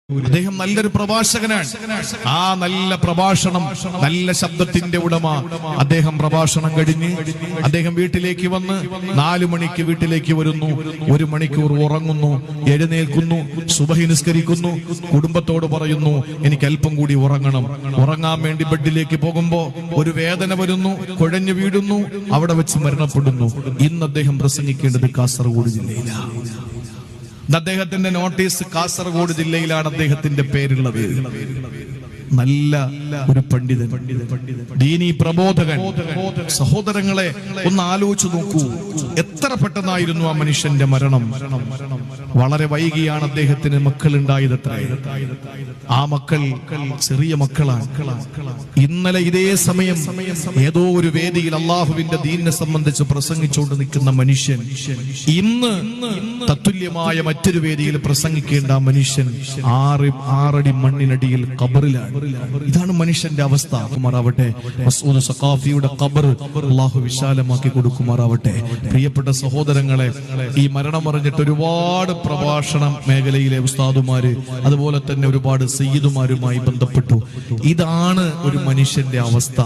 അദ്ദേഹം നല്ലൊരു പ്രഭാഷകനാണ്. ആ നല്ല പ്രഭാഷണം, നല്ല ശബ്ദത്തിന്റെ ഉടമ. അദ്ദേഹം പ്രഭാഷണം കഴിഞ്ഞ് അദ്ദേഹം വീട്ടിലേക്ക് വന്ന് 4 മണിക്ക് വീട്ടിലേക്ക് വരുന്നു. 1 മണിക്കൂർ ഉറങ്ങുന്നു, എഴുന്നേൽക്കുന്നു, സുബഹി നിസ്കരിക്കുന്നു, കുടുംബത്തോട് പറയുന്നു എനിക്ക് അല്പം കൂടി ഉറങ്ങണം. ഉറങ്ങാൻ വേണ്ടി ബെഡിലേക്ക് പോകുമ്പോ ഒരു വേദന വരുന്നു, കുഴഞ്ഞു വീഴുന്നു, അവിടെ വെച്ച് മരണപ്പെടുന്നു. ഇന്ന് അദ്ദേഹം പ്രസംഗിക്കേണ്ടത് കാസർഗോഡ് ജില്ലയിലാണ്. അദ്ദേഹത്തിന്റെ നോട്ടീസ് കാസർഗോഡ് ജില്ലയിലാണ് അദ്ദേഹത്തിന്റെ പേരുള്ളത്. നല്ല ഒരു പണ്ഡിതൻ, ദീനീ പ്രബോധകൻ. സഹോദരങ്ങളെ ഒന്ന് ആലോചിച്ചു നോക്കൂ, എത്ര പെട്ടെന്നായിരുന്നു ആ മനുഷ്യന്റെ മരണം. വളരെ വൈകിയാണ് അദ്ദേഹത്തിന് മക്കൾ ഉണ്ടായതത്ര. ആ മക്കൾ ചെറിയ മക്കളാണ്. ഇന്നലെ ഇതേ സമയം ഏതോ ഒരു വേദിയിൽ അള്ളാഹുവിന്റെ ദീനിനെ സംബന്ധിച്ച് പ്രസംഗിച്ചുകൊണ്ട് നിൽക്കുന്ന മനുഷ്യൻ ഇന്ന് തത്തുല്യമായ മറ്റൊരു വേദിയിൽ പ്രസംഗിക്കേണ്ട ആ മനുഷ്യൻ 6 അടി മണ്ണിനടിയിൽ ഖബറിലാണ്. ഇതാണ് മനുഷ്യന്റെ അവസ്ഥ. കുമാറാവട്ടെ, മസ്ഊദ് സഖാഫിയുടെ ഖബർ അല്ലാഹു വിശാലമാക്കി കൊടുക്കുമാറാവട്ടെ. പ്രിയപ്പെട്ട സഹോദരങ്ങളെ, ഈ മരണം അറിഞ്ഞിട്ട് ഒരുപാട് പ്രഭാഷണ മേഖലയിലെ ഉസ്താദുമാര്, അതുപോലെ തന്നെ ഒരുപാട് സയ്യിദുമാരുമായി ബന്ധപ്പെട്ടു. ഇതാണ് ഒരു മനുഷ്യന്റെ അവസ്ഥ.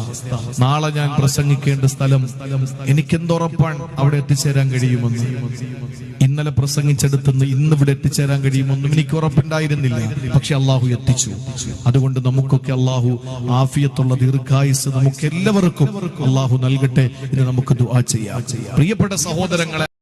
നാളെ ഞാൻ പ്രസംഗിക്കേണ്ട സ്ഥലം എനിക്കെന്തുറപ്പാണ് അവിടെ എത്തിച്ചേരാൻ കഴിയുമെന്ന്. ഇന്നലെ പ്രസംഗിച്ചെടുത്തുനിന്ന് ഇന്ന് ഇവിടെ എത്തിച്ചേരാൻ കഴിയുമെന്നും എനിക്ക് ഉറപ്പുണ്ടായിരുന്നില്ല. പക്ഷെ അള്ളാഹു എത്തിച്ചു. അതുകൊണ്ട് നമുക്കൊക്കെ അള്ളാഹു ആഫിയത്തുള്ള ദീർഘായുസ് നമുക്ക് എല്ലാവർക്കും അള്ളാഹു നൽകട്ടെ എന്ന് നമുക്ക് ദുആ ചെയ്യാം. പ്രിയപ്പെട്ട സഹോദരങ്ങളെ,